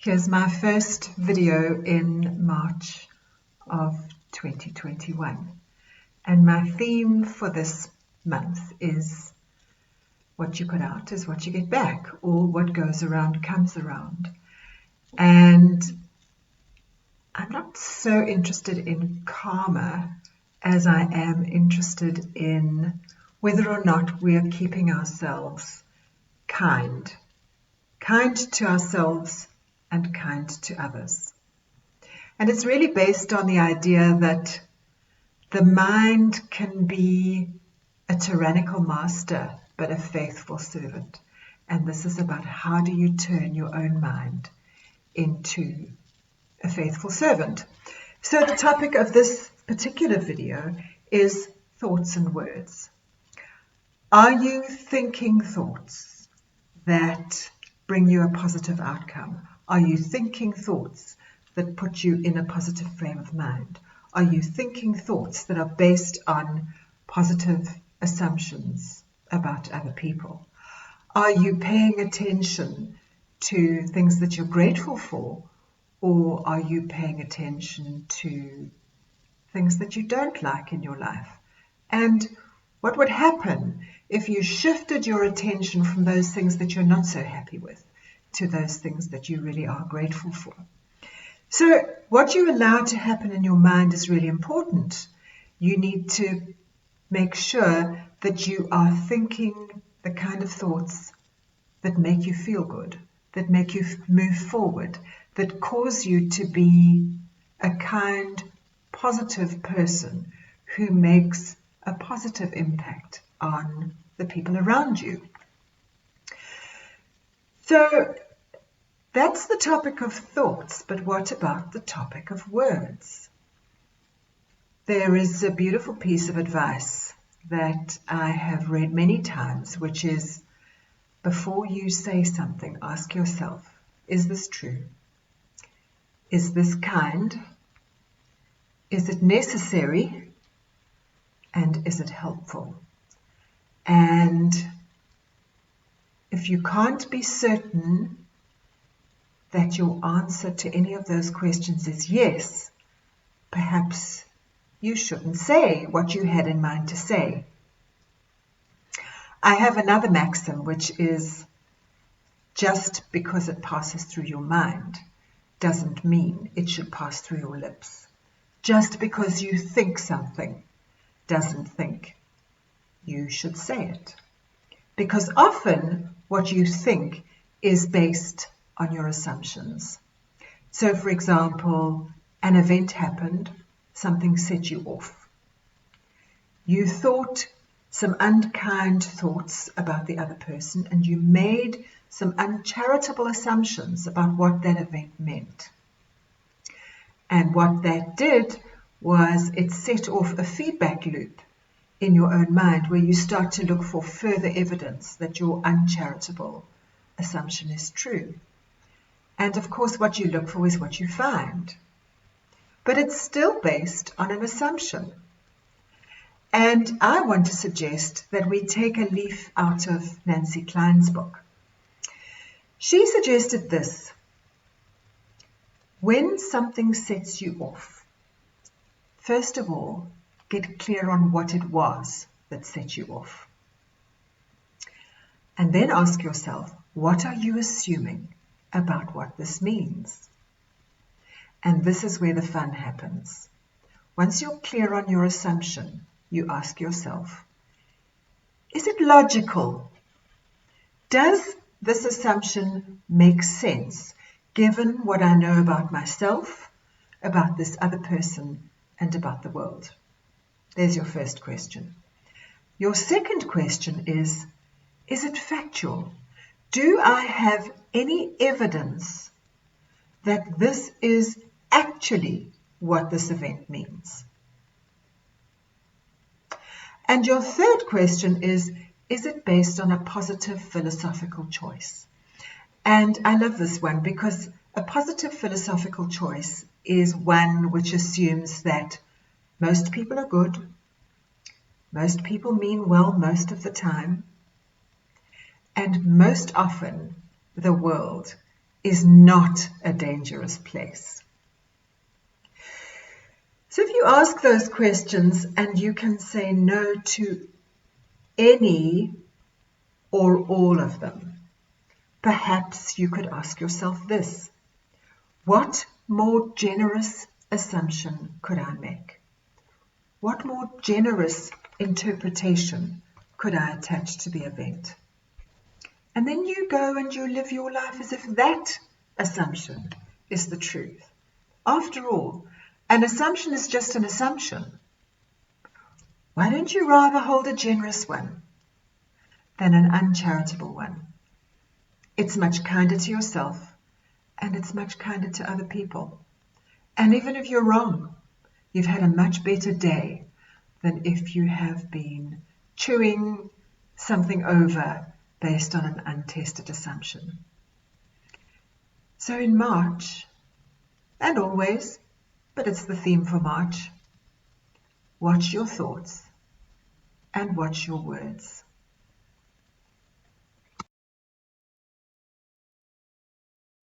Here's my first video in March of 2021, and my theme for this month is what you put out is what you get back, or what goes around comes around. And I'm not so interested in karma as I am interested in whether or not we are keeping ourselves kind to ourselves and kind to others. And it's really based on the idea that the mind can be a tyrannical master, but a faithful servant. And this is about how do you turn your own mind into a faithful servant. So the topic of this particular video is thoughts and words. Are you thinking thoughts that bring you a positive outcome? Are you thinking thoughts that put you in a positive frame of mind? Are you thinking thoughts that are based on positive assumptions about other people? Are you paying attention to things that you're grateful for, or are you paying attention to things that you don't like in your life? And what would happen if you shifted your attention from those things that you're not so happy with to those things that you really are grateful for? So what you allow to happen in your mind is really important. You need to make sure that you are thinking the kind of thoughts that make you feel good, that make you move forward, that cause you to be a kind, positive person who makes a positive impact on the people around you. So that's the topic of thoughts, but what about the topic of words? There is a beautiful piece of advice that I have read many times, which is, before you say something, ask yourself, is this true? Is this kind? Is it necessary? And is it helpful? And if you can't be certain that your answer to any of those questions is yes, perhaps you shouldn't say what you had in mind to say. I have another maxim, which is, just because it passes through your mind doesn't mean it should pass through your lips. Just because you think something doesn't think you should say it. Because often what you think is based on your assumptions. So for example, an event happened, something set you off. You thought some unkind thoughts about the other person, and you made some uncharitable assumptions about what that event meant. And what that did was it set off a feedback loop in your own mind where you start to look for further evidence that your uncharitable assumption is true. And of course, what you look for is what you find. But it's still based on an assumption. And I want to suggest that we take a leaf out of Nancy Klein's book. She suggested this: when something sets you off, first of all, get clear on what it was that set you off. And then ask yourself, what are you assuming about what this means? And this is where the fun happens. Once you're clear on your assumption, you ask yourself, is it logical? Does this assumption make sense given what I know about myself, about this other person, and about the world? There's your first question. Your second question is it factual? Do I have any evidence that this is actually what this event means? And your third question is it based on a positive philosophical choice? And I love this one because a positive philosophical choice is one which assumes that most people are good, most people mean well most of the time, and most often the world is not a dangerous place. So if you ask those questions and you can say no to any or all of them, perhaps you could ask yourself this: what more generous assumption could I make? What more generous interpretation could I attach to the event? And then you go and you live your life as if that assumption is the truth. After all, an assumption is just an assumption. Why don't you rather hold a generous one than an uncharitable one? It's much kinder to yourself, and it's much kinder to other people. And even if you're wrong, you've had a much better day than if you have been chewing something over based on an untested assumption. So in March, and always, but it's the theme for March, watch your thoughts and watch your words.